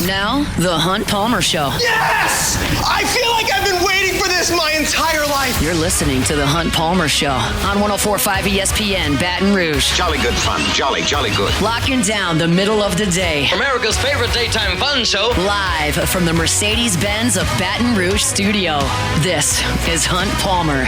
Now, The Hunt Palmer Show. Yes! I feel like I've been waiting for this my entire life. You're listening to The Hunt Palmer Show on 104.5 ESPN, Baton Rouge. Jolly good fun. Jolly good. Locking down the middle of the day. America's favorite daytime fun show. Live from the Mercedes-Benz of Baton Rouge studio. This is Hunt Palmer.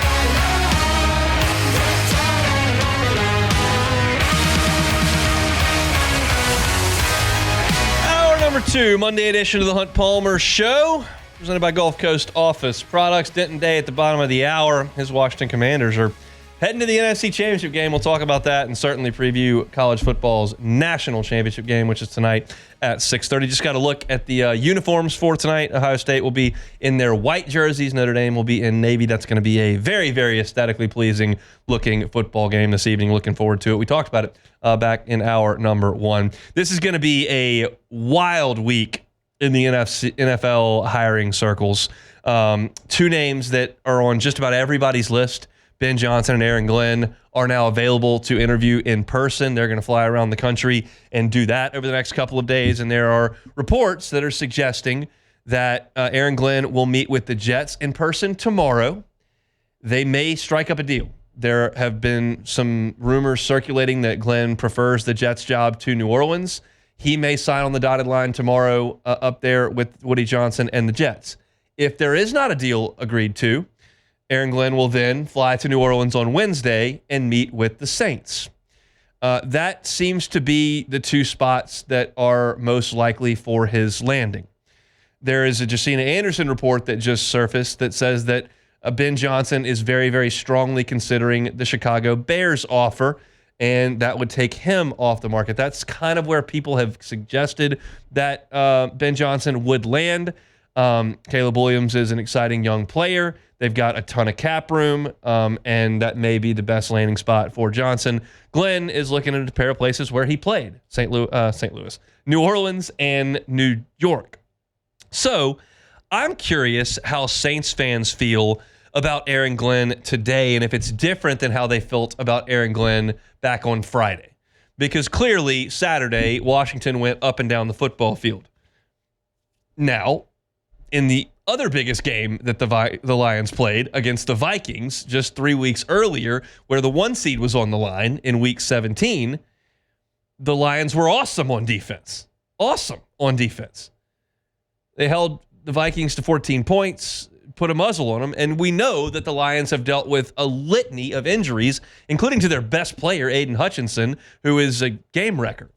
Number 2, Monday edition of the Hunt Palmer Show, presented by Gulf Coast Office Products. Denton Day at the bottom of the hour. His Washington Commanders are heading to the NFC Championship game. We'll talk about that and certainly preview college football's national championship game, which is tonight at 6:30. Just got to look at the uniforms for tonight. Ohio State will be in their white jerseys. Notre Dame will be in navy. That's going to be a very, very aesthetically pleasing looking football game this evening. Looking forward to it. We talked about it back in hour number 1. This is going to be a wild week in the NFL hiring circles. 2 names that are on just about everybody's list, Ben Johnson and Aaron Glenn, are now available to interview in person. They're going to fly around the country and do that over the next couple of days. And there are reports that are suggesting that Aaron Glenn will meet with the Jets in person tomorrow. They may strike up a deal. There have been some rumors circulating that Glenn prefers the Jets job to New Orleans. He may sign on the dotted line tomorrow up there with Woody Johnson and the Jets. If there is not a deal agreed to, Aaron Glenn will then fly to New Orleans on Wednesday and meet with the Saints. That seems to be the 2 spots that are most likely for his landing. There is a Jacina Anderson report that just surfaced that says that Ben Johnson is very, very strongly considering the Chicago Bears offer, and that would take him off the market. That's kind of where people have suggested that Ben Johnson would land. Caleb Williams is an exciting young player. They've got a ton of cap room, and that may be the best landing spot for Johnson. Glenn is looking at a pair of places where he played, St. Louis, New Orleans, and New York. So I'm curious how Saints fans feel about Aaron Glenn today and if it's different than how they felt about Aaron Glenn back on Friday. Because clearly, Saturday, Washington went up and down the football field. Now, in the other biggest game that the Lions played against the Vikings just 3 weeks earlier, where the 1 seed was on the line in Week 17, the Lions were awesome on defense. Awesome on defense. They held the Vikings to 14 points, put a muzzle on them, and we know that the Lions have dealt with a litany of injuries, including to their best player, Aiden Hutchinson, who is a game wrecker.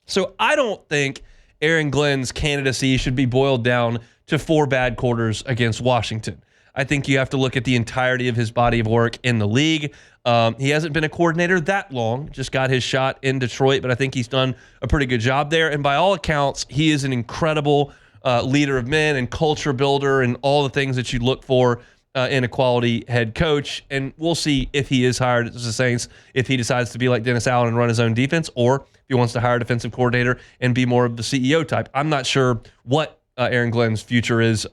So I don't think Aaron Glenn's candidacy should be boiled down to 4 bad quarters against Washington. I think you have to look at the entirety of his body of work in the league. He hasn't been a coordinator that long, just got his shot in Detroit, but I think he's done a pretty good job there. And by all accounts, he is an incredible leader of men and culture builder and all the things that you look for in a quality head coach. And we'll see if he is hired as the Saints, if he decides to be like Dennis Allen and run his own defense, or if he wants to hire a defensive coordinator and be more of the CEO type. I'm not sure what Aaron Glenn's future is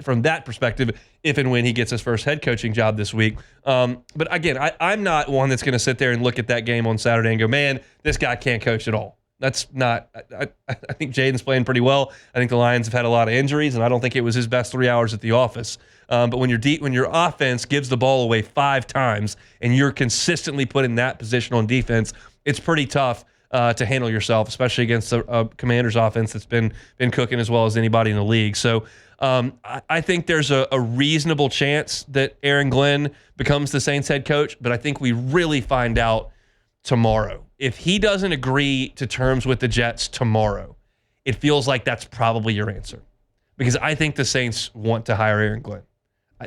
from that perspective, if and when he gets his first head coaching job this week. But again, I'm not one that's going to sit there and look at that game on Saturday and go, man, this guy can't coach at all. That's not. I think Jaden's playing pretty well. I think the Lions have had a lot of injuries, and I don't think it was his best 3 hours at the office. But when your offense gives the ball away 5 times and you're consistently put in that position on defense, it's pretty tough to handle yourself, especially against a Commanders offense that's been cooking as well as anybody in the league. So I think there's a reasonable chance that Aaron Glenn becomes the Saints head coach, but I think we really find out tomorrow. If he doesn't agree to terms with the Jets tomorrow, it feels like that's probably your answer, because I think the Saints want to hire Aaron Glenn.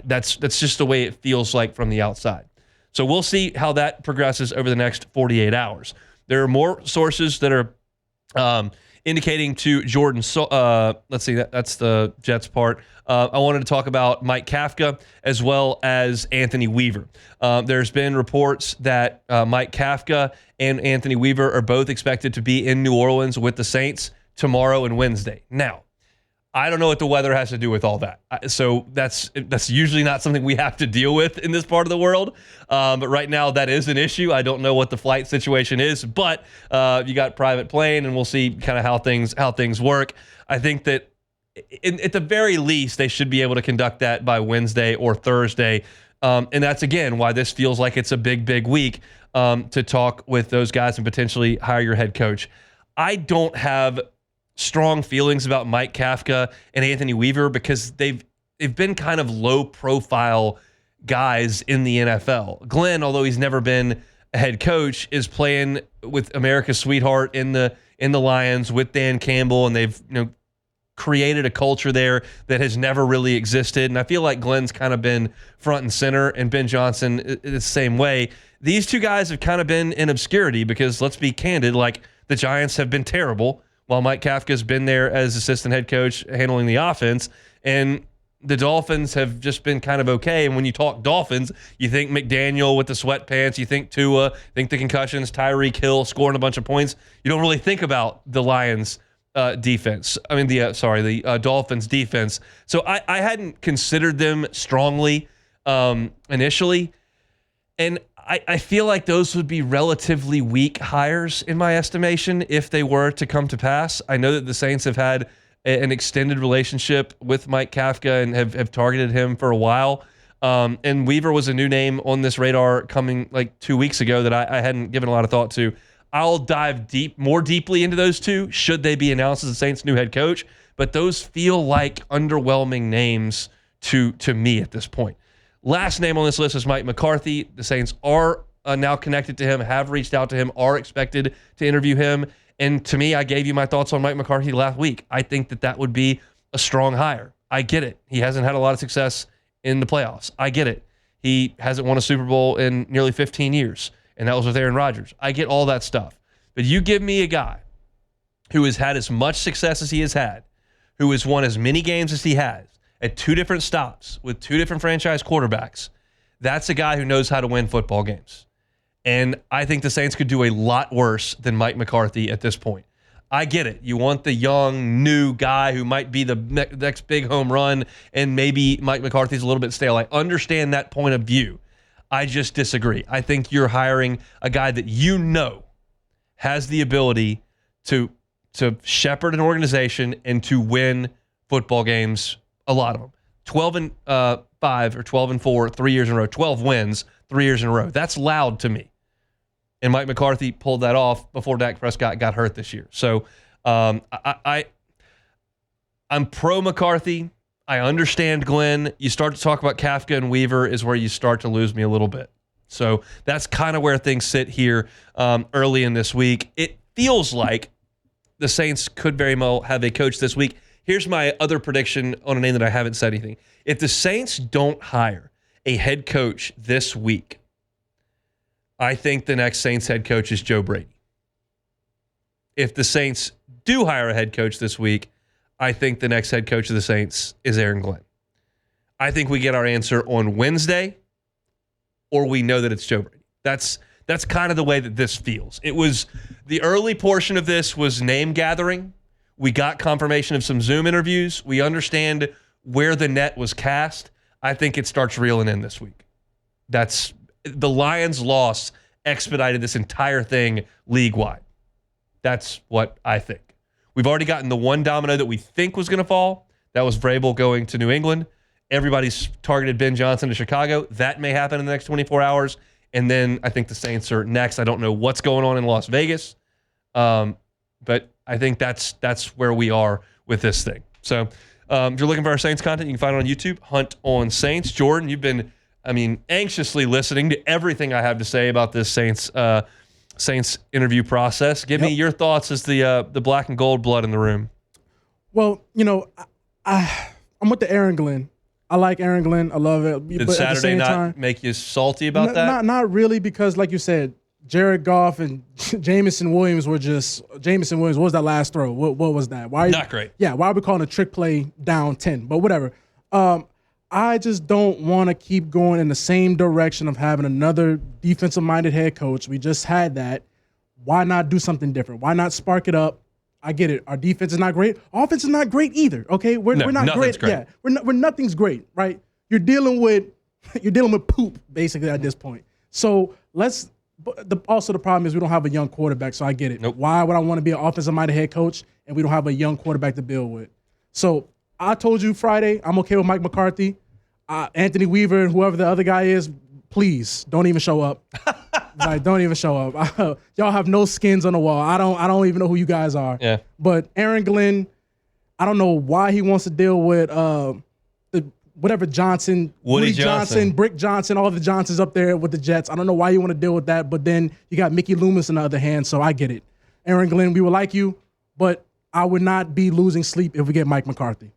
That's just the way it feels like from the outside. So we'll see how that progresses over the next 48 hours. There are more sources that are indicating to Jordan. Let's see, that's the Jets part. I wanted to talk about Mike Kafka as well as Anthony Weaver. There's been reports that Mike Kafka and Anthony Weaver are both expected to be in New Orleans with the Saints tomorrow and Wednesday. Now, I don't know what the weather has to do with all that. So that's usually not something we have to deal with in this part of the world. But right now that is an issue. I don't know what the flight situation is, but you got private plane, and we'll see kind of how things work. I think that at the very least they should be able to conduct that by Wednesday or Thursday. And that's, again, why this feels like it's a big week to talk with those guys and potentially hire your head coach. I don't have strong feelings about Mike Kafka and Anthony Weaver because they've been kind of low-profile guys in the NFL. Glenn, although he's never been a head coach, is playing with America's sweetheart in the Lions with Dan Campbell, and they've created a culture there that has never really existed. And I feel like Glenn's kind of been front and center, and Ben Johnson the same way. These two guys have kind of been in obscurity because, let's be candid, like the Giants have been terrible while Mike Kafka's been there as assistant head coach handling the offense. And the Dolphins have just been kind of okay. And when you talk Dolphins, you think McDaniel with the sweatpants, you think Tua, think the concussions, Tyreek Hill scoring a bunch of points. You don't really think about the Lions defense. I mean, the Dolphins defense. So I hadn't considered them strongly initially. And I feel like those would be relatively weak hires in my estimation if they were to come to pass. I know that the Saints have had an extended relationship with Mike Kafka and have targeted him for a while. And Weaver was a new name on this radar coming like 2 weeks ago that I hadn't given a lot of thought to. I'll dive more deeply into those two should they be announced as the Saints' new head coach. But those feel like underwhelming names to me at this point. Last name on this list is Mike McCarthy. The Saints are now connected to him, have reached out to him, are expected to interview him. And to me, I gave you my thoughts on Mike McCarthy last week. I think that would be a strong hire. I get it. He hasn't had a lot of success in the playoffs. I get it. He hasn't won a Super Bowl in nearly 15 years, and that was with Aaron Rodgers. I get all that stuff. But you give me a guy who has had as much success as he has had, who has won as many games as he has, at two different stops with two different franchise quarterbacks. That's a guy who knows how to win football games. And I think the Saints could do a lot worse than Mike McCarthy at this point. I get it. You want the young, new guy who might be the next big home run, and maybe Mike McCarthy's a little bit stale. I understand that point of view. I just disagree. I think you're hiring a guy that you know has the ability to shepherd an organization and to win football games. A lot of them. 12-5 or 12-4, 3 years in a row. 12 wins, 3 years in a row. That's loud to me. And Mike McCarthy pulled that off before Dak Prescott got hurt this year. So I'm pro McCarthy. I understand Glenn. You start to talk about Kafka and Weaver is where you start to lose me a little bit. So that's kind of where things sit here early in this week. It feels like the Saints could very well have a coach this week. Here's my other prediction on a name that I haven't said anything. If the Saints don't hire a head coach this week, I think the next Saints head coach is Joe Brady. If the Saints do hire a head coach this week, I think the next head coach of the Saints is Aaron Glenn. I think we get our answer on Wednesday, or we know that it's Joe Brady. That's kind of the way that this feels. It was the early portion of this was name gathering. We got confirmation of some Zoom interviews. We understand where the net was cast. I think it starts reeling in this week. That's the Lions' loss expedited this entire thing league-wide. That's what I think. We've already gotten the one domino that we think was going to fall. That was Vrabel going to New England. Everybody's targeted Ben Johnson to Chicago. That may happen in the next 24 hours. And then I think the Saints are next. I don't know what's going on in Las Vegas. But I think that's where we are with this thing. So if you're looking for our Saints content, you can find it on YouTube, Hunt on Saints. Jordan, you've been, anxiously listening to everything I have to say about this Saints interview process. Give me your thoughts as the black and gold blood in the room. Well, I'm with the Aaron Glenn. I like Aaron Glenn. I love it. Did but Saturday at the same not time, make you salty about that? Not really, because like you said, Jared Goff and Jameson Williams what was that last throw? What was that? Why not great? Yeah, why are we calling a trick play down 10? But whatever. I just don't want to keep going in the same direction of having another defensive-minded head coach. We just had that. Why not do something different? Why not spark it up? I get it. Our defense is not great. Offense is not great either. Okay, we're not great. Yeah, we're nothing's great, right? You're dealing with poop basically at this point. So also the problem is we don't have a young quarterback. So I get it. Nope. Why would I want to be an offensive-minded head coach and we don't have a young quarterback to build with? So I told you Friday, I'm okay with Mike McCarthy, Anthony Weaver, and whoever the other guy is. Please don't even show up. Like, don't even show up. Y'all have no skins on the wall. I don't even know who you guys are. Yeah. But Aaron Glenn, I don't know why he wants to deal with whatever Johnson, Woody Johnson, Brick Johnson, all the Johnsons up there with the Jets. I don't know why you want to deal with that. But then you got Mickey Loomis on the other hand, so I get it. Aaron Glenn, we would like you, but I would not be losing sleep if we get Mike McCarthy.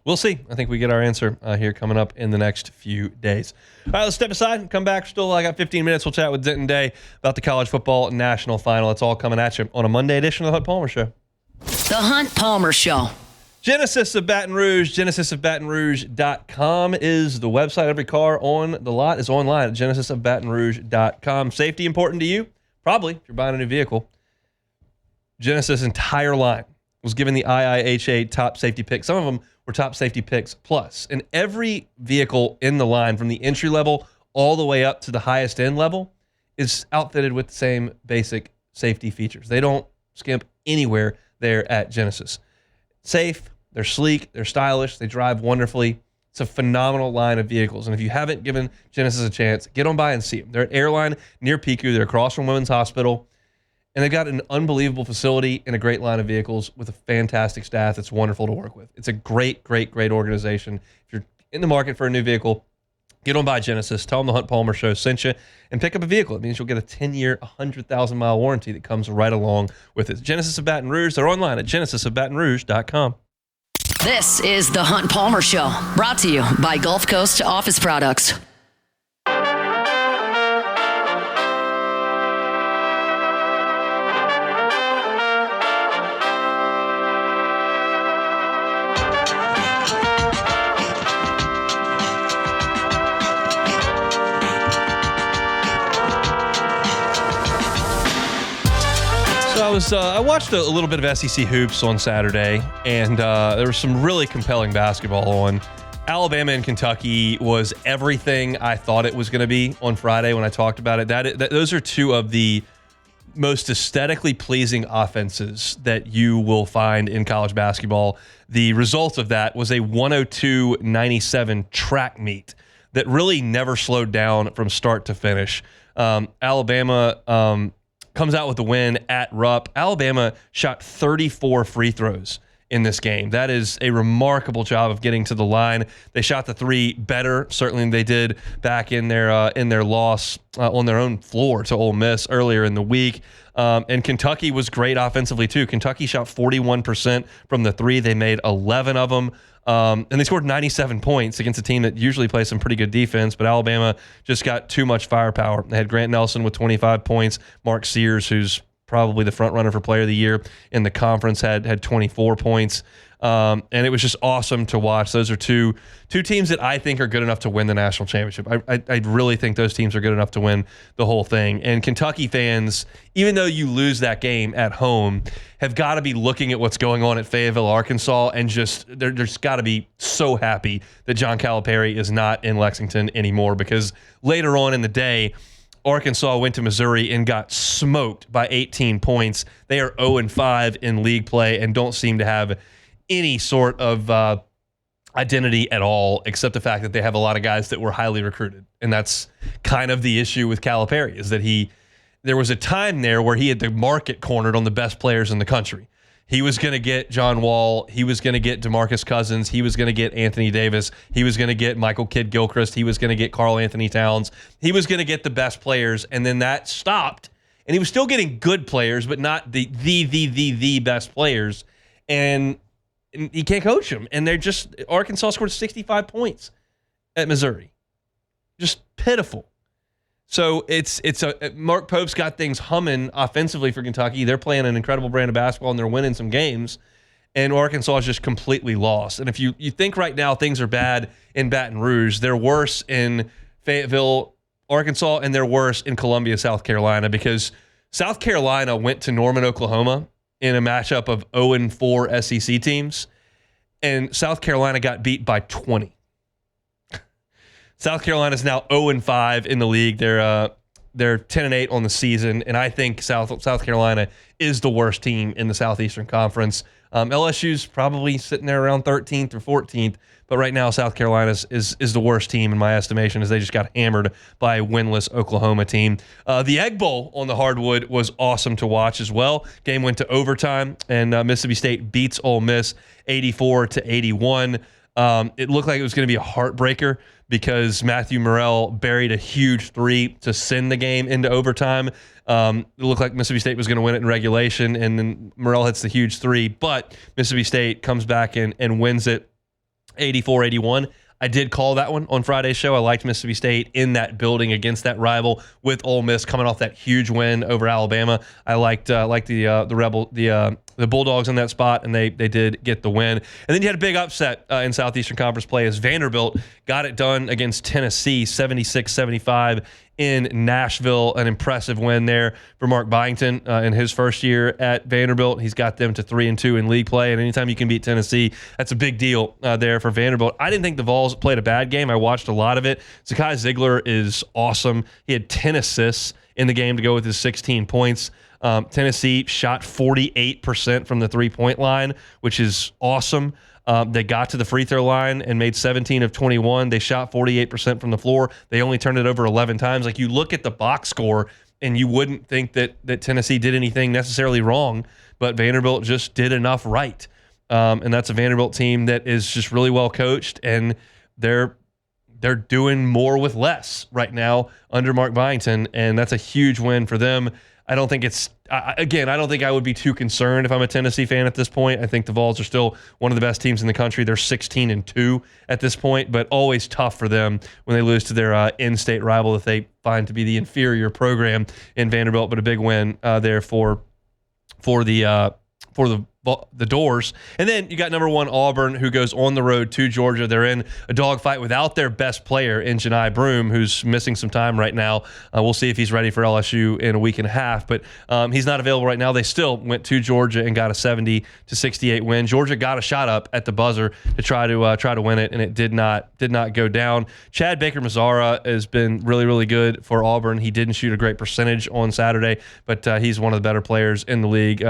We'll see. I think we get our answer here coming up in the next few days. All right, let's step aside and come back. I got 15 minutes. We'll chat with Denton Day about the college football national final. It's all coming at you on a Monday edition of the Hunt Palmer Show. The Hunt Palmer Show. Genesis of Baton Rouge, genesisofbatonrouge.com is the website. Every car on the lot is online at genesisofbatonrouge.com. Safety important to you? Probably, if you're buying a new vehicle. Genesis' entire line was given the IIHA top safety pick. Some of them were top safety picks plus. And every vehicle in the line, from the entry level all the way up to the highest end level, is outfitted with the same basic safety features. They don't skimp anywhere there at Genesis. Safe, they're sleek, they're stylish, they drive wonderfully. It's a phenomenal line of vehicles. And if you haven't given Genesis a chance, get on by and see them. They're at Airline near Piku. They're across from Women's Hospital. And they've got an unbelievable facility and a great line of vehicles with a fantastic staff that's wonderful to work with. It's a great, great, great organization. If you're in the market for a new vehicle, get on by Genesis. Tell them the Hunt Palmer Show sent you and pick up a vehicle. It means you'll get a 10-year, 100,000-mile warranty that comes right along with it. Genesis of Baton Rouge. They're online at genesisofbatonrouge.com. This is the Hunt Palmer Show, brought to you by Gulf Coast Office Products. I watched a little bit of SEC hoops on Saturday, and there was some really compelling basketball on. Alabama and Kentucky was everything I thought it was going to be on Friday when I talked about it. Those are two of the most aesthetically pleasing offenses that you will find in college basketball. The result of that was a 102-97 track meet that really never slowed down from start to finish. Alabama comes out with the win at Rupp. Alabama shot 34 free throws in this game. That is a remarkable job of getting to the line. They shot the three better, certainly than they did back in their loss on their own floor to Ole Miss earlier in the week. And Kentucky was great offensively too. Kentucky shot 41% from the three. They made 11 of them. And they scored 97 points against a team that usually plays some pretty good defense, but Alabama just got too much firepower. They had Grant Nelson with 25 points. Mark Sears, who's probably the front runner for Player of the Year in the conference, had 24 points. And it was just awesome to watch. Those are two teams that I think are good enough to win the national championship. I really think those teams are good enough to win the whole thing. And Kentucky fans, even though you lose that game at home, have got to be looking at what's going on at Fayetteville, Arkansas, and they're just got to be so happy that John Calipari is not in Lexington anymore, because later on in the day, Arkansas went to Missouri and got smoked by 18 points. They are 0-5 in league play and don't seem to have any sort of identity at all, except the fact that they have a lot of guys that were highly recruited. And that's kind of the issue with Calipari, is that there was a time there where he had the market cornered on the best players in the country. He was going to get John Wall. He was going to get DeMarcus Cousins. He was going to get Anthony Davis. He was going to get Michael Kidd-Gilchrist. He was going to get Karl Anthony Towns. He was going to get the best players, and then that stopped. And he was still getting good players, but not the best players. And he can't coach them. And Arkansas scored 65 points at Missouri. Just pitiful. So Mark Pope's got things humming offensively for Kentucky. They're playing an incredible brand of basketball, and they're winning some games. And Arkansas is just completely lost. And if you think right now things are bad in Baton Rouge, they're worse in Fayetteville, Arkansas, and they're worse in Columbia, South Carolina, because South Carolina went to Norman, Oklahoma, in a matchup of 0-4 SEC teams, and South Carolina got beat by 20. South Carolina is now 0-5 in the league. They're 10-8 on the season, and I think South Carolina is the worst team in the Southeastern Conference. LSU's probably sitting there around 13th or 14th, but right now South Carolina is the worst team in my estimation, as they just got hammered by a winless Oklahoma team. The Egg Bowl on the hardwood was awesome to watch as well. Game went to overtime, and Mississippi State beats Ole Miss 84-81. It looked like it was going to be a heartbreaker because Matthew Morrell buried a huge three to send the game into overtime. It looked like Mississippi State was going to win it in regulation, and then Morrell hits the huge three, but Mississippi State comes back and wins it 84-81. I did call that one on Friday's show. I liked Mississippi State in that building against that rival with Ole Miss coming off that huge win over Alabama. I liked the Bulldogs in that spot, and they did get the win. And then you had a big upset in Southeastern Conference play as Vanderbilt got it done against Tennessee, 76-75 in Nashville. An impressive win there for Mark Byington in his first year at Vanderbilt. He's got them to 3-2 in league play, and anytime you can beat Tennessee, that's a big deal there for Vanderbilt. I didn't think the Vols played a bad game. I watched a lot of it. Zakai Ziegler is awesome. He had 10 assists in the game to go with his 16 points. Tennessee shot 48% from the three-point line, which is awesome. They got to the free throw line and made 17 of 21. They shot 48% from the floor. They only turned it over 11 times. Like, you look at the box score, and you wouldn't think that Tennessee did anything necessarily wrong, but Vanderbilt just did enough right. And that's a Vanderbilt team that is just really well coached, and they're doing more with less right now under Mark Byington, and that's a huge win for them. I don't think I don't think I would be too concerned if I'm a Tennessee fan at this point. I think the Vols are still one of the best teams in the country. They're 16-2 at this point, but always tough for them when they lose to their in-state rival that they find to be the inferior program in Vanderbilt. But a big win there for the Doors. And then you got number 1 Auburn, who goes on the road to Georgia. They're in a dogfight without their best player in Janai Broome, who's missing some time right now. We'll see if he's ready for LSU in a week and a half, but he's not available right now. They still went to Georgia and got a 70-68 win. Georgia got a shot up at the buzzer to try to win it, and it did not go down. Chad Baker-Mazara has been really, really good for Auburn. He didn't shoot a great percentage on Saturday, but he's one of the better players in the league.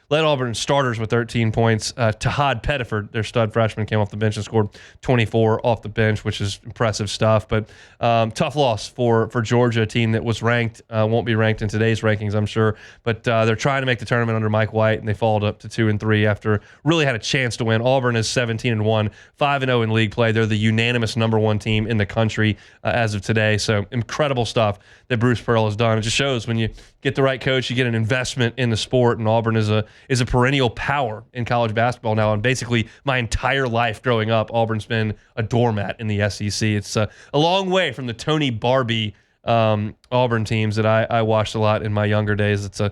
Led Auburn starters with 13 points. Tahad Pettiford, their stud freshman, came off the bench and scored 24 off the bench, which is impressive stuff. But tough loss for Georgia, a team that was ranked, won't be ranked in today's rankings, I'm sure. But they're trying to make the tournament under Mike White, and they followed up to 2-3 after really had a chance to win. Auburn is 17-1, 5-0 in league play. They're the unanimous number 1 team in the country as of today. So incredible stuff that Bruce Pearl has done. It just shows when you get the right coach, you get an investment in the sport, and Auburn is a perennial power in college basketball now. And basically my entire life growing up, Auburn's been a doormat in the SEC. It's a long way from the Tony Barbie Auburn teams that I watched a lot in my younger days. It's a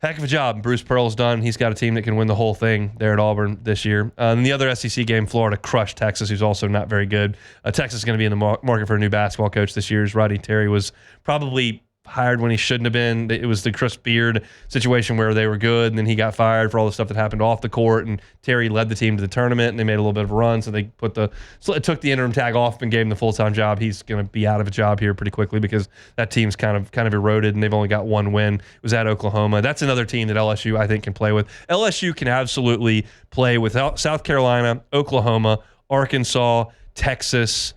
heck of a job Bruce Pearl's done. He's got a team that can win the whole thing there at Auburn this year. And the other SEC game, Florida crushed Texas, who's also not very good. Texas is going to be in the market for a new basketball coach this year. Rodney Terry was probably hired when he shouldn't have been. It was the Chris Beard situation where they were good, and then he got fired for all the stuff that happened off the court, and Terry led the team to the tournament, and they made a little bit of a run, so they took the interim tag off and gave him the full-time job. He's going to be out of a job here pretty quickly because that team's kind of eroded, and they've only got one win. It was at Oklahoma. That's another team that LSU, I think, can play with. LSU can absolutely play with South Carolina, Oklahoma, Arkansas, Texas,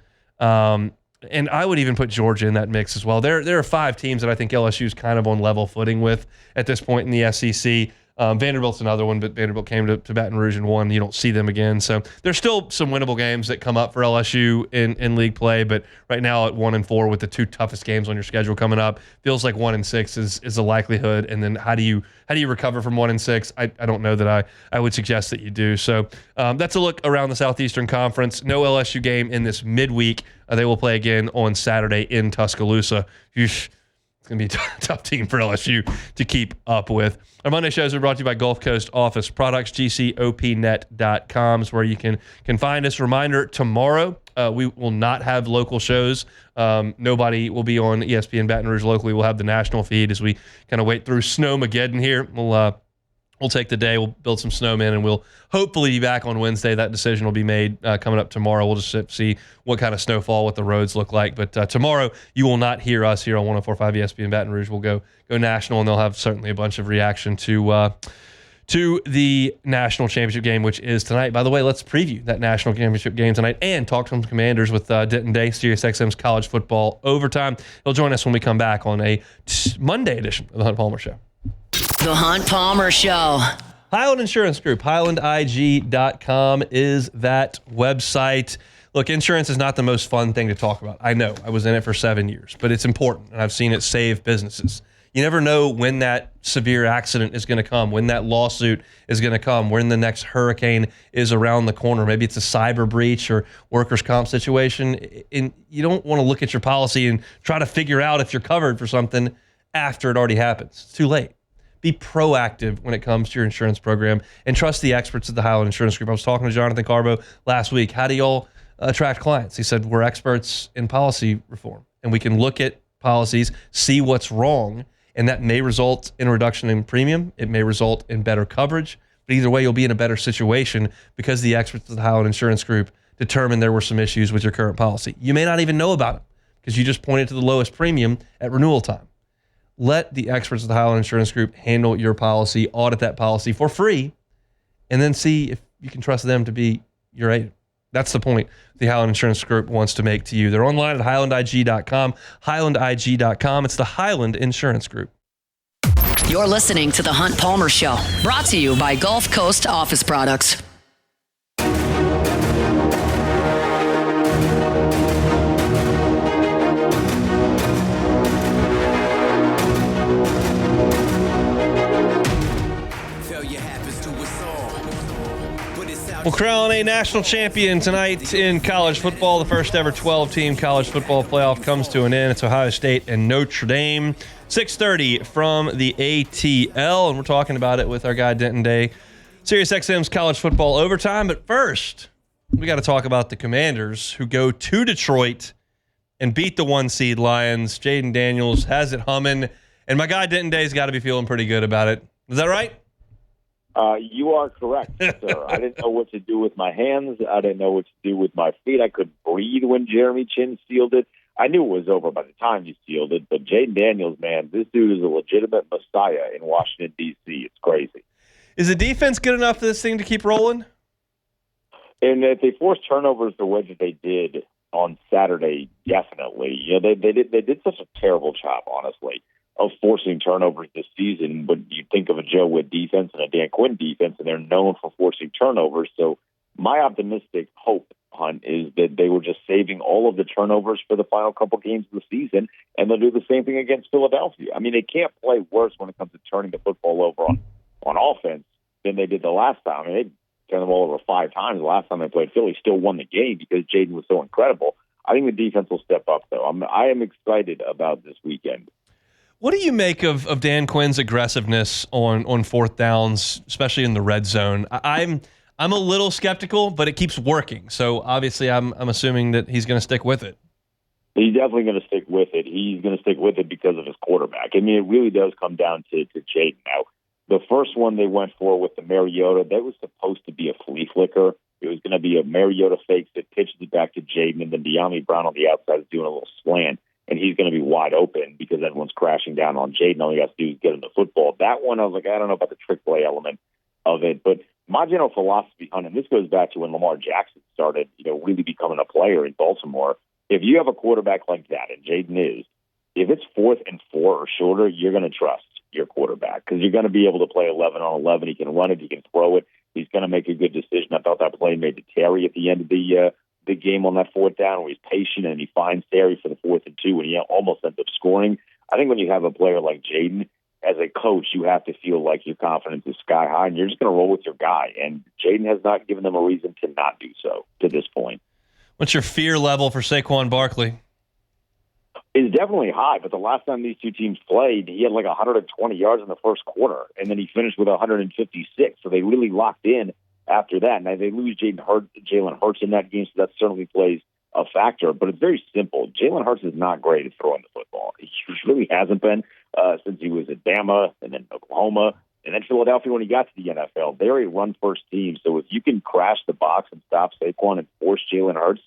and I would even put Georgia in that mix as well. There are 5 teams that I think LSU is kind of on level footing with at this point in the SEC. Vanderbilt's another one, but Vanderbilt came to Baton Rouge and won. You don't see them again. So there's still some winnable games that come up for LSU in league play, but right now at 1-4 with the 2 toughest games on your schedule coming up, feels like 1-6 is a likelihood. And then how do you recover from 1-6? I don't know that I would suggest that you do. So that's a look around the Southeastern Conference. No LSU game in this midweek. They will play again on Saturday in Tuscaloosa. It's going to be a tough team for LSU to keep up with. Our Monday shows are brought to you by Gulf Coast Office Products. GCOPnet.com is where you can find us. Reminder, tomorrow we will not have local shows. Nobody will be on ESPN Baton Rouge locally. We'll have the national feed as we kind of wait through Snowmageddon here. we'll take the day. We'll build some snowmen, and we'll hopefully be back on Wednesday. That decision will be made coming up tomorrow. We'll just see what kind of snowfall, what the roads look like. But tomorrow, you will not hear us here on 104.5 ESPN Baton Rouge. We'll go national, and they'll have certainly a bunch of reaction to the national championship game, which is tonight. By the way, let's preview that national championship game tonight and talk some Commanders with Denton Day, SiriusXM's college football overtime. He'll join us when we come back on a Monday edition of the Hunt Palmer Show. The Hunt Palmer Show. Highland Insurance Group, HighlandIG.com is that website. Look, insurance is not the most fun thing to talk about. I know. I was in it for 7 years, but it's important, and I've seen it save businesses. You never know when that severe accident is going to come, when that lawsuit is going to come, when the next hurricane is around the corner. Maybe it's a cyber breach or workers' comp situation. And you don't want to look at your policy and try to figure out if you're covered for something after it already happens. It's too late. Be proactive when it comes to your insurance program and trust the experts at the Highland Insurance Group. I was talking to Jonathan Carbo last week. How do y'all attract clients? He said, we're experts in policy reform, and we can look at policies, see what's wrong, and that may result in a reduction in premium. It may result in better coverage. But either way, you'll be in a better situation because the experts at the Highland Insurance Group determined there were some issues with your current policy. You may not even know about it because you just pointed to the lowest premium at renewal time. Let the experts at the Highland Insurance Group handle your policy, audit that policy for free, and then see if you can trust them to be your agent. That's the point the Highland Insurance Group wants to make to you. They're online at HighlandIG.com, HighlandIG.com. It's the Highland Insurance Group. You're listening to The Hunt Palmer Show, brought to you by Gulf Coast Office Products. We'll crown a national champion tonight in college football. The first ever 12-team college football playoff comes to an end. It's Ohio State and Notre Dame. 6:30 from the ATL, and we're talking about it with our guy Denton Day, SiriusXM's college football overtime. But first, we got to talk about the Commanders, who go to Detroit and beat the 1-seed Lions. Jaden Daniels has it humming, and my guy Denton Day's got to be feeling pretty good about it. Is that right? You are correct, sir. I didn't know what to do with my hands. I didn't know what to do with my feet. I couldn't breathe when Jeremy Chin sealed it. I knew it was over by the time he sealed it, but Jaden Daniels, man, this dude is a legitimate messiah in Washington, D.C. It's crazy. Is the defense good enough for this thing to keep rolling? And if they forced turnovers the way that they did on Saturday, definitely. You know, they did such a terrible job, honestly, of forcing turnovers this season. But you think of a Joe Wood defense and a Dan Quinn defense, and they're known for forcing turnovers. So my optimistic hope, Hunt, is that they were just saving all of the turnovers for the final couple games of the season, and they'll do the same thing against Philadelphia. I mean, they can't play worse when it comes to turning the football over on offense than they did the last time. I mean, they turned the ball over 5 times the last time they played Philly, still won the game because Jaden was so incredible. I think the defense will step up, though. I am excited about this weekend. What do you make of Dan Quinn's aggressiveness on fourth downs, especially in the red zone? I'm a little skeptical, but it keeps working. So obviously, I'm assuming that he's going to stick with it. He's definitely going to stick with it. He's going to stick with it because of his quarterback. I mean, it really does come down to Jaden. Now, the first one they went for with the Mariota, that was supposed to be a flea flicker. It was going to be a Mariota fake that pitches it back to Jaden, and then De'Ami Brown on the outside is doing a little slant, and he's going to be wide open because everyone's crashing down on Jaden. All he has to do is get him the football. That one, I was like, I don't know about the trick play element of it, but my general philosophy on it, and this goes back to when Lamar Jackson started, really becoming a player in Baltimore. If you have a quarterback like that, and Jaden is, if it's 4th and 4 or shorter, you're going to trust your quarterback because you're going to be able to play 11 on 11. He can run it. He can throw it. He's going to make a good decision. I thought that play made to Terry at the end of the game on that 4th down where he's patient and he finds Terry for the 4th and 2 and he almost ends up scoring. I think when you have a player like Jaden, as a coach, you have to feel like your confidence is sky high and you're just going to roll with your guy. And Jaden has not given them a reason to not do so to this point. What's your fear level for Saquon Barkley? It's definitely high, but the last time these two teams played, he had like 120 yards in the first quarter, and then he finished with 156. So they really locked in after that. Now they lose Jalen Hurts in that game, so that certainly plays a factor. But it's very simple. Jalen Hurts is not great at throwing the football. He really hasn't been since he was at Bama and then Oklahoma. And then Philadelphia, when he got to the NFL, they're a run-first team. So if you can crash the box and stop Saquon and force Jalen Hurts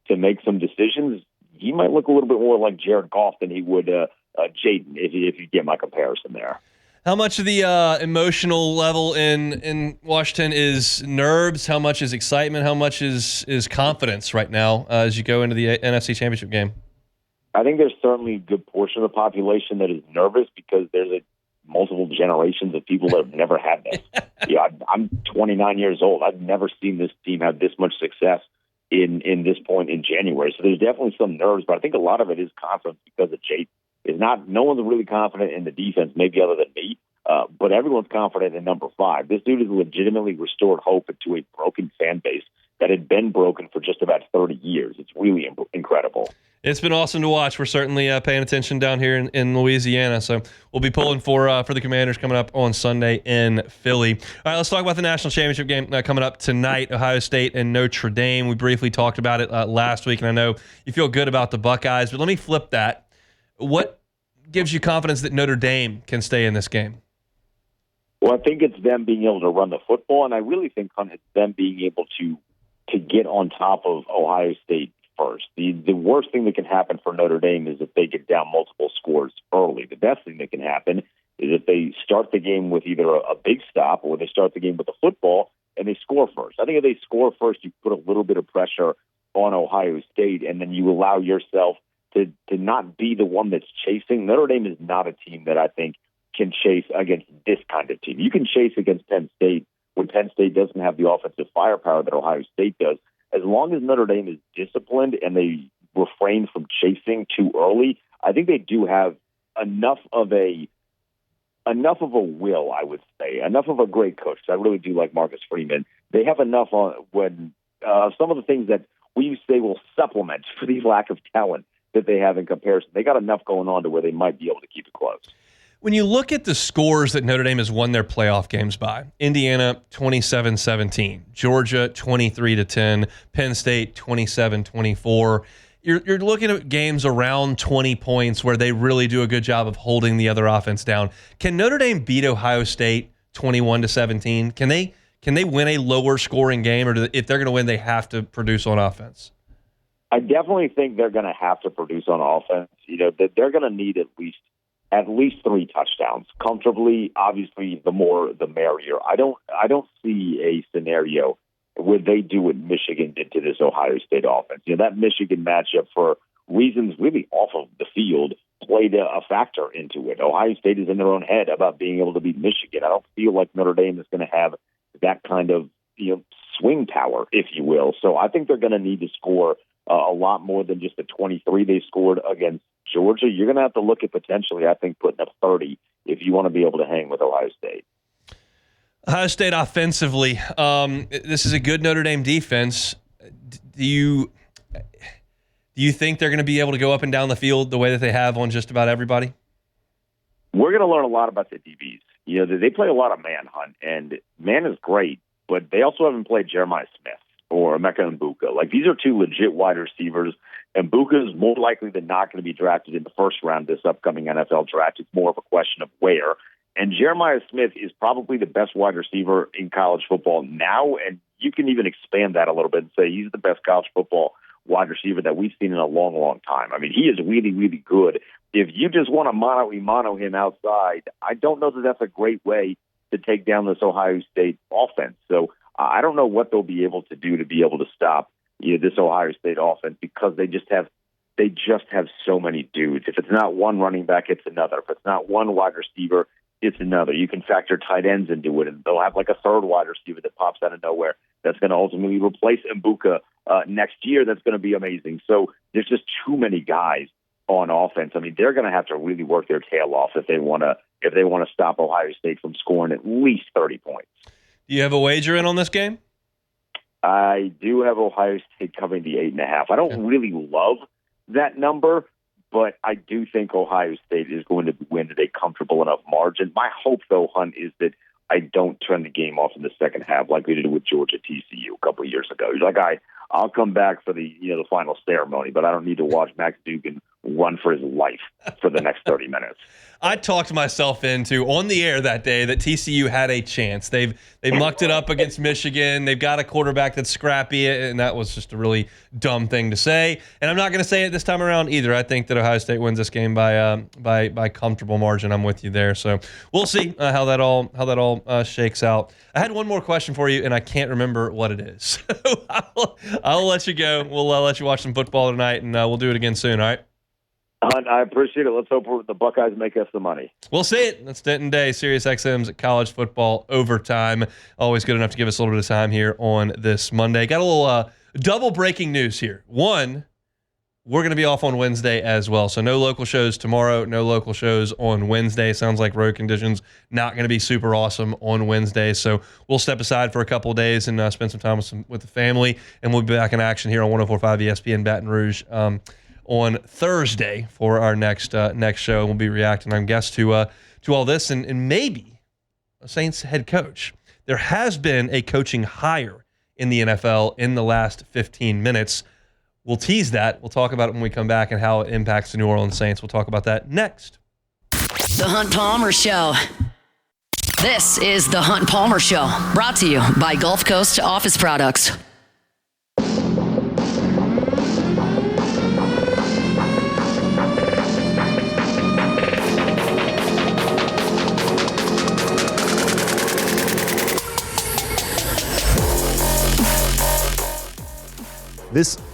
to make some decisions, he might look a little bit more like Jared Goff than he would Jaden, if you get my comparison there. How much of the emotional level in Washington is nerves? How much is excitement? How much is confidence right now as you go into the NFC Championship game? I think there's certainly a good portion of the population that is nervous because there's multiple generations of people that have never had this. I'm 29 years old. I've never seen this team have this much success in this point in January. So there's definitely some nerves, but I think a lot of it is confidence because of Jake. No one's really confident in the defense, maybe other than me, but everyone's confident in number 5. This dude has legitimately restored hope into a broken fan base that had been broken for just about 30 years. It's really incredible. It's been awesome to watch. We're certainly paying attention down here in Louisiana, so we'll be pulling for the Commanders coming up on Sunday in Philly. All right, let's talk about the national championship game coming up tonight, Ohio State and Notre Dame. We briefly talked about it last week, and I know you feel good about the Buckeyes, but let me flip that. What gives you confidence that Notre Dame can stay in this game? Well, I think it's them being able to run the football, and I really think it's them being able to get on top of Ohio State first. The worst thing that can happen for Notre Dame is if they get down multiple scores early. The best thing that can happen is if they start the game with either a big stop or they start the game with a football and they score first. I think if they score first, you put a little bit of pressure on Ohio State, and then you allow yourself to not be the one that's chasing. Notre Dame is not a team that I think can chase against this kind of team. You can chase against Penn State when Penn State doesn't have the offensive firepower that Ohio State does. As long as Notre Dame is disciplined and they refrain from chasing too early, I think they do have enough of a will, I would say, enough of a great coach. I really do like Marcus Freeman. They have enough on when some of the things that we say will supplement for the lack of talent that they have in comparison. They got enough going on to where they might be able to keep it close. When you look at the scores that Notre Dame has won their playoff games by, Indiana 27-17, Georgia 23-10, Penn State 27-24, you're looking at games around 20 points where they really do a good job of holding the other offense down. Can Notre Dame beat Ohio State 21-17? Can they win a lower scoring game, or if they're going to win, they have to produce on offense? I definitely think they're going to have to produce on offense. That they're going to need at least 3 touchdowns comfortably. Obviously, the more the merrier. I don't see a scenario where they do what Michigan did to this Ohio State offense. That Michigan matchup, for reasons really off of the field, played a factor into it. Ohio State is in their own head about being able to beat Michigan. I don't feel like Notre Dame is going to have that kind of swing power, if you will. So I think they're going to need to score a lot more than just the 23 they scored against Georgia. You're going to have to look at potentially, I think, putting up 30 if you want to be able to hang with Ohio State. Ohio State offensively, this is a good Notre Dame defense. Do you think they're going to be able to go up and down the field the way that they have on just about everybody? We're going to learn a lot about the DBs. They play a lot of man hunt, and man is great, but they also haven't played Jeremiah Smith or Emeka Mbuka. These are 2 legit wide receivers. And Mbuka is more likely than not going to be drafted in the first round this upcoming NFL draft. It's more of a question of where. And Jeremiah Smith is probably the best wide receiver in college football now, and you can even expand that a little bit and say he's the best college football wide receiver that we've seen in a long, long time. I mean, he is really, really good. If you just want to mano him outside, I don't know that that's a great way to take down this Ohio State offense. So I don't know what they'll be able to do to be able to stop this Ohio State offense, because they just have so many dudes. If it's not one running back, it's another. If it's not one wide receiver, it's another. You can factor tight ends into it, and they'll have a third wide receiver that pops out of nowhere that's going to ultimately replace Mbuka next year. That's going to be amazing. So there's just too many guys on offense. I mean, they're going to have to really work their tail off if they want to stop Ohio State from scoring at least 30 points. Do you have a wager in on this game? I do have Ohio State covering the 8.5. I don't really love that number, but I do think Ohio State is going to win at a comfortable enough margin. My hope, though, Hunt, is that I don't turn the game off in the second half like we did with Georgia TCU a couple of years ago. You're like, I'll come back for the final ceremony, but I don't need to watch Max Duggan run for his life for the next 30 minutes. I talked myself into on the air that day that TCU had a chance. They mucked it up against Michigan. They've got a quarterback that's scrappy, and that was just a really dumb thing to say. And I'm not going to say it this time around either. I think that Ohio State wins this game by comfortable margin. I'm with you there. So we'll see how that all shakes out. I had one more question for you, and I can't remember what it is. So I'll let you go. We'll let you watch some football tonight, and we'll do it again soon. All right. I appreciate it. Let's hope the Buckeyes make us the money. We'll see it. That's Denton Day, Sirius XM's College Football Overtime. Always good enough to give us a little bit of time here on this Monday. Got a little double breaking news here. One, we're going to be off on Wednesday as well. So no local shows tomorrow, no local shows on Wednesday. Sounds like road conditions not going to be super awesome on Wednesday. So we'll step aside for a couple of days and spend some time with the family, and we'll be back in action here on 104.5 ESPN Baton Rouge on Thursday for our next show. We'll be reacting, I guess, to all this and maybe a Saints head coach. There has been a coaching hire in the NFL in the last 15 minutes. We'll tease that. We'll talk about it when we come back and how it impacts the New Orleans Saints. We'll talk about that next. The Hunt Palmer Show. This is The Hunt Palmer Show, brought to you by Gulf Coast Office Products.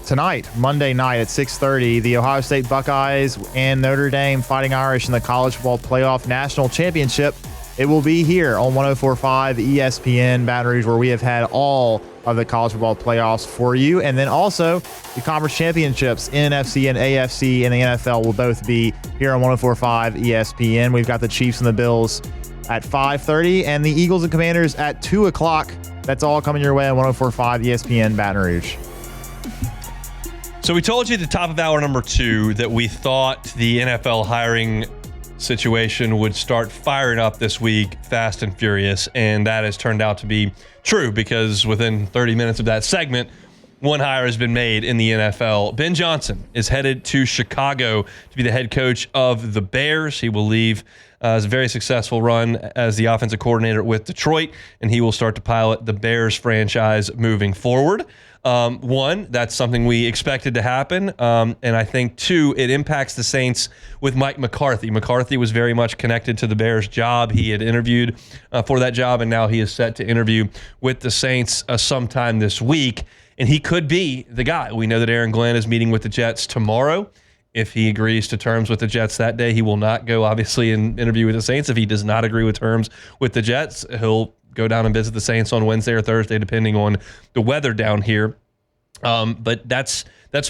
Tonight, Monday night at 6:30, the Ohio State Buckeyes and Notre Dame Fighting Irish in the College Football Playoff National Championship. It will be here on 104.5 ESPN Baton Rouge, where we have had all of the college football playoffs for you. And then also the conference championships, NFC and AFC and the NFL will both be here on 104.5 ESPN. We've got the Chiefs and the Bills at 5:30 and the Eagles and Commanders at 2 o'clock. That's all coming your way on 104.5 ESPN Baton Rouge. So we told you at the top of hour number 2 that we thought the NFL hiring situation would start firing up this week fast and furious, and that has turned out to be true because within 30 minutes of that segment, one hire has been made in the NFL. Ben Johnson is headed to Chicago to be the head coach of the Bears. He will leave as a very successful run as the offensive coordinator with Detroit, and he will start to pilot the Bears franchise moving forward. One, that's something we expected to happen. And I think, two, it impacts the Saints with Mike McCarthy. McCarthy was very much connected to the Bears job. He had interviewed for that job, and now he is set to interview with the Saints sometime this week. And he could be the guy. We know that Aaron Glenn is meeting with the Jets tomorrow. If he agrees to terms with the Jets that day, he will not go, obviously, and interview with the Saints. If he does not agree with terms with the Jets, he'll go down and visit the Saints on Wednesday or Thursday, depending on the weather down here. But that's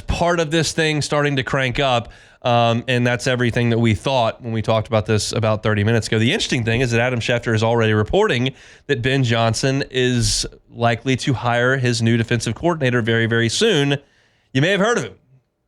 part of this thing starting to crank up, and that's everything that we thought when we talked about this about 30 minutes ago. The interesting thing is that Adam Schefter is already reporting that Ben Johnson is likely to hire his new defensive coordinator very, very soon. You may have heard of him,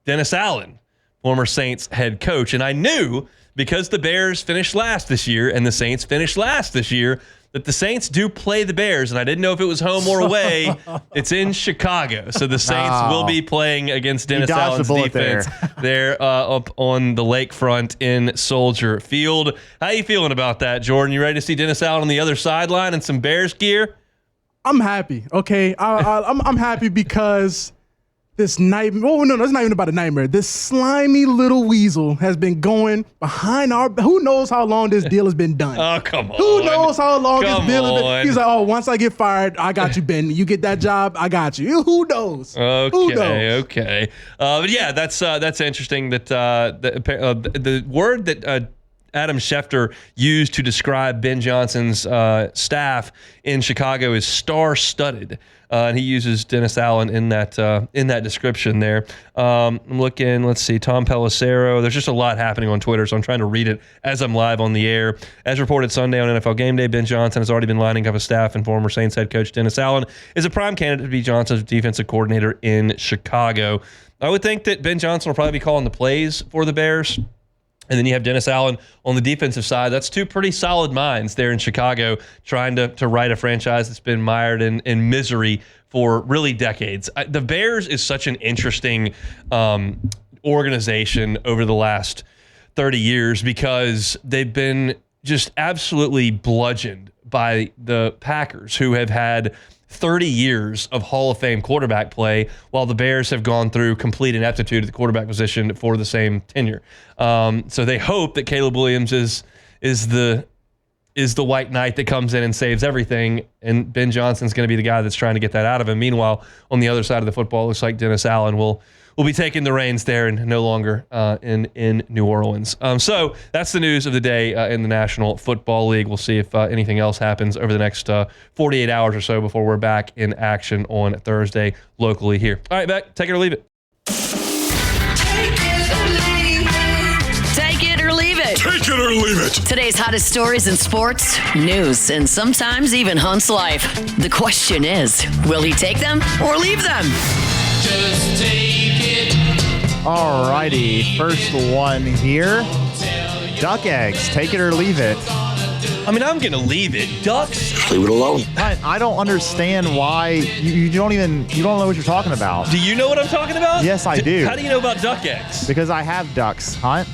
Dennis Allen, former Saints head coach. And I knew, because the Bears finished last this year and the Saints finished last this year, that the Saints do play the Bears, and I didn't know if it was home or away. It's in Chicago, so the Saints will be playing against Dennis Allen's defense there up on the lakefront in Soldier Field. How you feeling about that, Jordan? You ready to see Dennis Allen on the other sideline in some Bears gear? I'm happy. Okay, I'm happy because this nightmare. Oh no, it's not even about a nightmare. This slimy little weasel has been going behind our. Who knows how long this deal has been done? Oh, come on. Who knows how long this deal has been? He's like, oh, once I get fired, I got you, Ben. You get that job, I got you. Who knows? Okay, who knows? Okay. But yeah, that's interesting. That the word that Adam Schefter used to describe Ben Johnson's staff in Chicago is star-studded. And he uses Dennis Allen in that description there. I'm looking, let's see, Tom Pelissero. There's just a lot happening on Twitter, so I'm trying to read it as I'm live on the air. As reported Sunday on NFL Game Day, Ben Johnson has already been lining up a staff, and former Saints head coach Dennis Allen is a prime candidate to be Johnson's defensive coordinator in Chicago. I would think that Ben Johnson will probably be calling the plays for the Bears. And then you have Dennis Allen on the defensive side. That's two pretty solid minds there in Chicago trying to right a franchise that's been mired in misery for really decades. The Bears is such an interesting organization over the last 30 years because they've been just absolutely bludgeoned by the Packers, who have had 30 years of Hall of Fame quarterback play, while the Bears have gone through complete ineptitude at the quarterback position for the same tenure. So they hope that Caleb Williams is the white knight that comes in and saves everything, and Ben Johnson's going to be the guy that's trying to get that out of him. Meanwhile, on the other side of the football, it looks like Dennis Allen will be taking the reins there and no longer in New Orleans. So that's the news of the day in the National Football League. We'll see if anything else happens over the next 48 hours or so before we're back in action on Thursday locally here. All right, Beck, take it or leave it. Take it or leave it. Take it or leave it. Today's hottest stories in sports, news, and sometimes even Hunt's life. The question is, will he take them or leave them? Just take it. All righty, first one here. Duck eggs, take it or leave it. I mean, I'm going to leave it. Ducks? Leave it alone. I don't understand why you don't know what you're talking about. Do you know what I'm talking about? Yes, I do. How do you know about duck eggs? Because I have ducks, Hunt.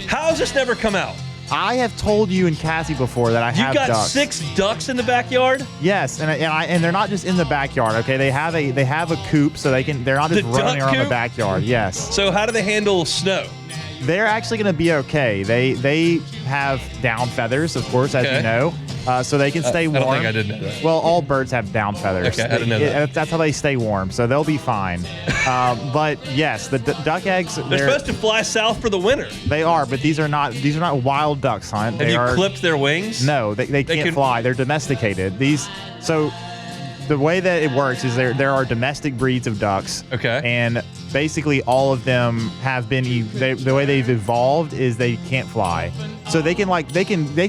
How has this never come out? I have told you and Cassie before that I have You got ducks. 6 ducks in the backyard? Yes, and they're not just in the backyard. Okay, they have a coop, so they're not just running around the backyard. Yes. So how do they handle snow? They're actually going to be okay. They have down feathers, of course, as you know, so they can stay warm. I don't think I did know that. Well, all birds have down feathers. Okay, I didn't know that. That's how they stay warm, so they'll be fine. But yes, the duck eggs. They're supposed to fly south for the winter. They are, but these are not wild ducks, Hunt. Have you clipped their wings? No, they can't fly. They're domesticated. So the way that it works is there are domestic breeds of ducks. Okay. And basically all of them have been the way they've evolved is they can't fly. So they can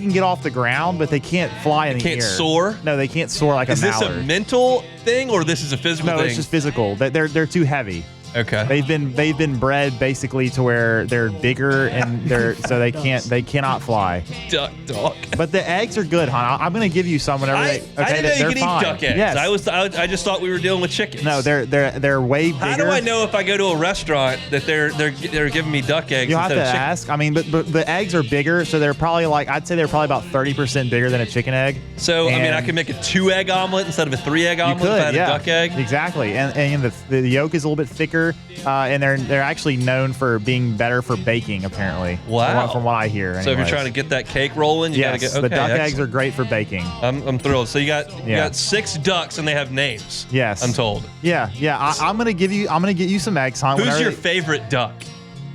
get off the ground, but they can't fly in the air. Can't soar? No, they can't soar like a mallard. Is this a mental thing or this is a physical thing? No, it's just physical. They're too heavy. Okay. They've been bred basically to where they're bigger and they cannot fly. Duck. But the eggs are good, hon. I'm gonna give you some whenever I didn't know you could eat fine. duck eggs. Yes. I just thought we were dealing with chickens. No, they're way bigger. How do I know if I go to a restaurant that they're giving me duck eggs? You'll have instead to of chicken? ask. I mean, but the eggs are bigger, so they're probably I'd say they're probably about 30% bigger than a chicken egg. So I mean, I could make a 2-egg omelet instead of a 3-egg omelet if I had a duck egg. Exactly, and the yolk is a little bit thicker, and they're actually known for being better for baking, apparently. Wow. From what I hear. So if you're trying to get that cake rolling, you gotta get. Okay, the duck excellent. eggs are great for baking. I'm thrilled. So you got 6 ducks and they have names. Yes. I'm told. Yeah. I'm gonna get you some eggs, huh? Who's your favorite duck?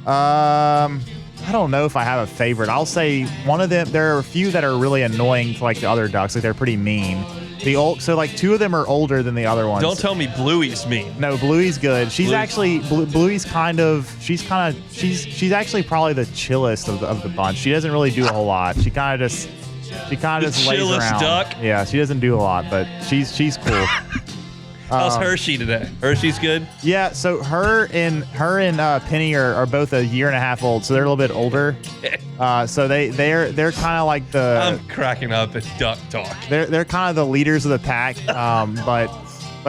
I don't know if I have a favorite. I'll say one of them. There are a few that are really annoying to like the other ducks. Like they're pretty mean. So 2 of them are older than the other ones. Don't tell me Bluey's mean. No, Bluey's good. She's actually Bluey's she's actually probably the chillest of the bunch. She doesn't really do a whole lot. She kind of just lays around. Duck. Yeah, she doesn't do a lot, but she's cool. How's Hershey today? Hershey's good? Yeah, so her and Penny are both a year and a half old, so they're a little bit older. So they're kind of like the. I'm cracking up at duck talk. They're kind of the leaders of the pack, but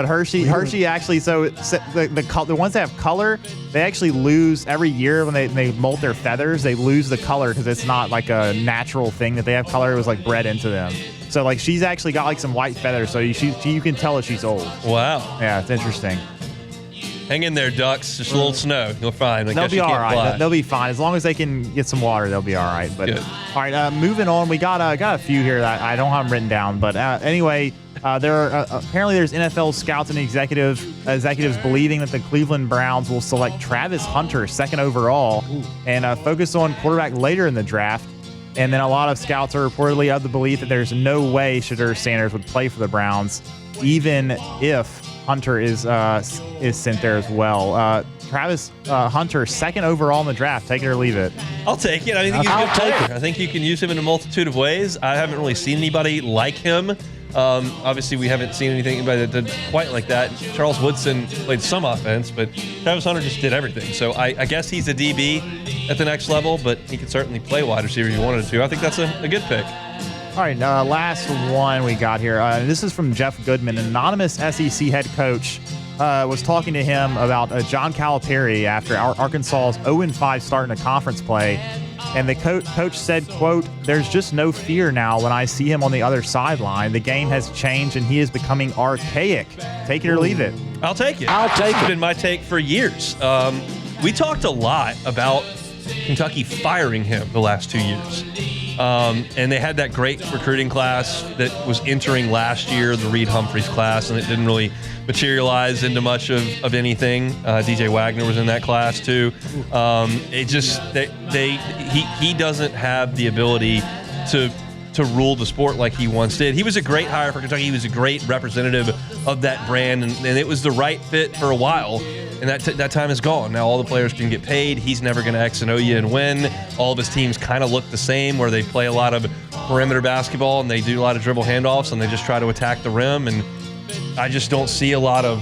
Hershey actually. So the ones that have color, they actually lose every year when they molt their feathers. They lose the color because it's not like a natural thing that they have color. It was like bred into them. So like she's actually got like some white feathers, so you can tell that she's old. Wow. Yeah, it's interesting. Hang in there, ducks. Just a little snow. You'll find. They'll be all right. They'll be fine as long as they can get some water. They'll be all right. But good. All right, moving on. We got a few here that I don't have them written down. But anyway, apparently there's NFL scouts and executives believing that the Cleveland Browns will select Travis Hunter 2nd overall and focus on quarterback later in the draft. And then a lot of scouts are reportedly of the belief that there's no way Shedeur Sanders would play for the Browns, even if Hunter is sent there as well. Travis Hunter, 2nd overall in the draft. Take it or leave it. I'll take it. I think he's a good player. I think you can use him in a multitude of ways. I haven't really seen anybody like him. Obviously, we haven't seen anybody that did quite like that. Charles Woodson played some offense, but Travis Hunter just did everything. So I guess he's a DB at the next level, but he could certainly play wide receiver if he wanted to. I think that's a good pick. All right, last one we got here. This is from Jeff Goodman, an anonymous SEC head coach was talking to him about John Calipari after Arkansas's 0-5 start in a conference play. And the coach said, quote, "There's just no fear now when I see him on the other sideline. The game has changed and he is becoming archaic. Take it or leave it." I'll take it. I'll take It's it. been my take for years. We talked a lot about Kentucky firing him the last 2 years. And they had that great recruiting class that was entering last year, the Reed Humphreys class, and it didn't really materialize into much of anything. DJ Wagner was in that class too. He doesn't have the ability to rule the sport like he once did. He was a great hire for Kentucky. He was a great representative of that brand, and it was the right fit for a while. And that time is gone. Now all the players can get paid. He's never going to X and O you and win. All of his teams kind of look the same, where they play a lot of perimeter basketball and they do a lot of dribble handoffs and they just try to attack the rim. And I just don't see a lot of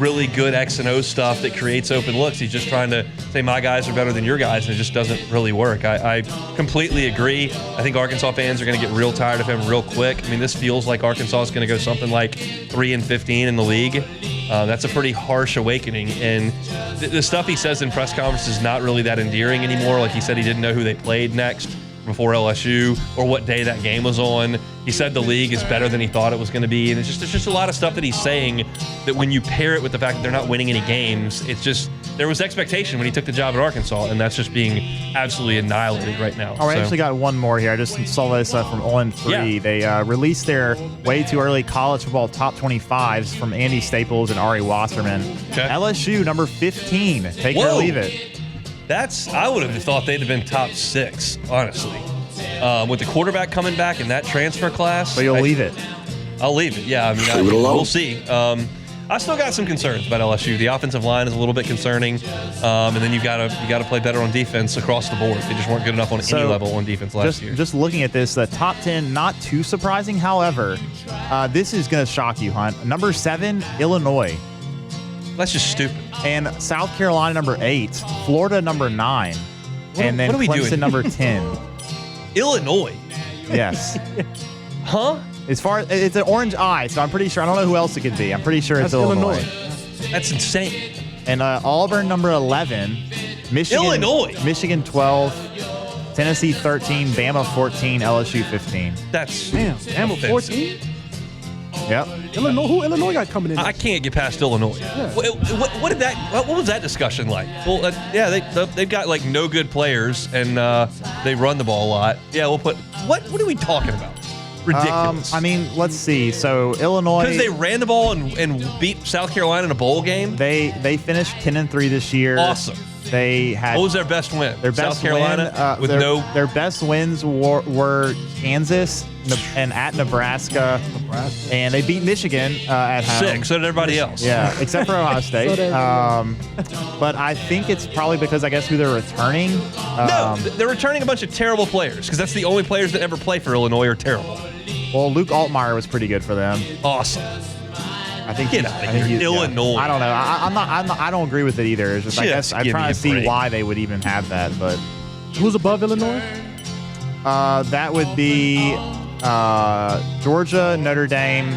really good X and O stuff that creates open looks. He's just trying to say my guys are better than your guys, and it just doesn't really work. I completely agree. I think Arkansas fans are going to get real tired of him real quick. I mean, this feels like Arkansas is going to go something like 3-15 in the league. That's a pretty harsh awakening, and the stuff he says in press conferences is not really that endearing anymore. Like he said, he didn't know who they played next before LSU or what day that game was on. He said the league is better than he thought it was going to be, and there's just a lot of stuff that he's saying that when you pair it with the fact that they're not winning any games, it's just there was expectation when he took the job at Arkansas, and that's just being absolutely annihilated right now. Oh, I actually got one more here. I just saw this from On 3. Yeah. They released their way too early college football top 25s from Andy Staples and Ari Wasserman. Okay. LSU, number 15. Take it or Whoa. leave it. I would have thought they'd have been top 6, honestly. With the quarterback coming back in that transfer class. But you'll leave it. I'll leave it. Yeah, I mean, we'll see. I still got some concerns about LSU. The offensive line is a little bit concerning, and then you got to play better on defense across the board. They just weren't good enough on any level on defense last year. Just looking at this, the top 10, not too surprising. However, this is going to shock you, Hunt. Number 7, Illinois. That's just stupid. And South Carolina, number 8. Florida, number 9. And then what are we Clemson, doing? number 10. Illinois. Yes. Huh? As far as it's an orange eye, so I'm pretty sure. I don't know who else it could be. I'm pretty sure it's Illinois. That's insane. And Auburn, number 11. Michigan, Illinois. Michigan, 12. Tennessee, 13. Bama, 14. LSU, 15. That's Damn, Bama 14. Yep. Illinois, who Illinois got coming in? I can't get past Illinois. What was that discussion like? Well, they've got like no good players and they run the ball a lot. Yeah, we'll put what are we talking about? Ridiculous. I mean, let's see. So Illinois, because they ran the ball and beat South Carolina in a bowl game. they finished 10-3 this year. Awesome. They had What was their best win? their best South Carolina win, with their best wins were Kansas and at Nebraska, and they beat Michigan at home. 6. So did everybody else. Yeah, except for Ohio State. But I think it's probably because I guess who they're returning. No, they're returning a bunch of terrible players because that's the only players that ever play for Illinois are terrible. Well, Luke Altmaier was pretty good for them. Awesome. I think Get out of here, Illinois. I don't know. I don't agree with it either. It's just I guess I'm give trying me to a see break. why they would even have that. But Who's above Illinois? that would be Georgia, Notre Dame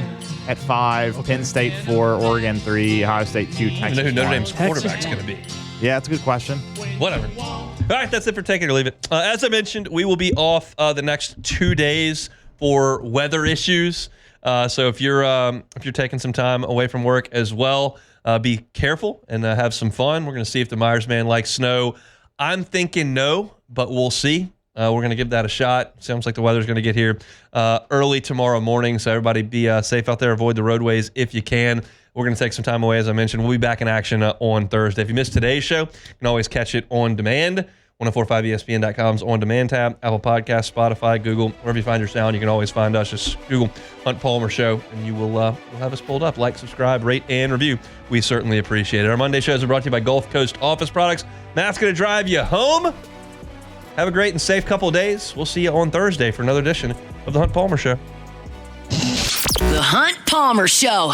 at 5, Penn State 4, Oregon 3, Ohio State 2, I don't Texas know who Notre 1. Dame's quarterback's going to be. Yeah, that's a good question. Whatever. All right, that's it for Take It or Leave It. As I mentioned, we will be off the next 2 days for weather issues. So if you're taking some time away from work as well, be careful and have some fun. We're going to see if the Myers man likes snow. I'm thinking no, but we'll see. We're going to give that a shot. Sounds like the weather's going to get here early tomorrow morning. So everybody be safe out there. Avoid the roadways if you can. We're going to take some time away, as I mentioned. We'll be back in action on Thursday. If you missed today's show, you can always catch it on demand. 1045ESPN.com's on-demand tab, Apple Podcasts, Spotify, Google, wherever you find your sound, you can always find us. Just Google Hunt Palmer Show, and you will have us pulled up. Like, subscribe, rate, and review. We certainly appreciate it. Our Monday shows are brought to you by Gulf Coast Office Products. Matt's going to drive you home. Have a great and safe couple of days. We'll see you on Thursday for another edition of the Hunt Palmer Show. The Hunt Palmer Show.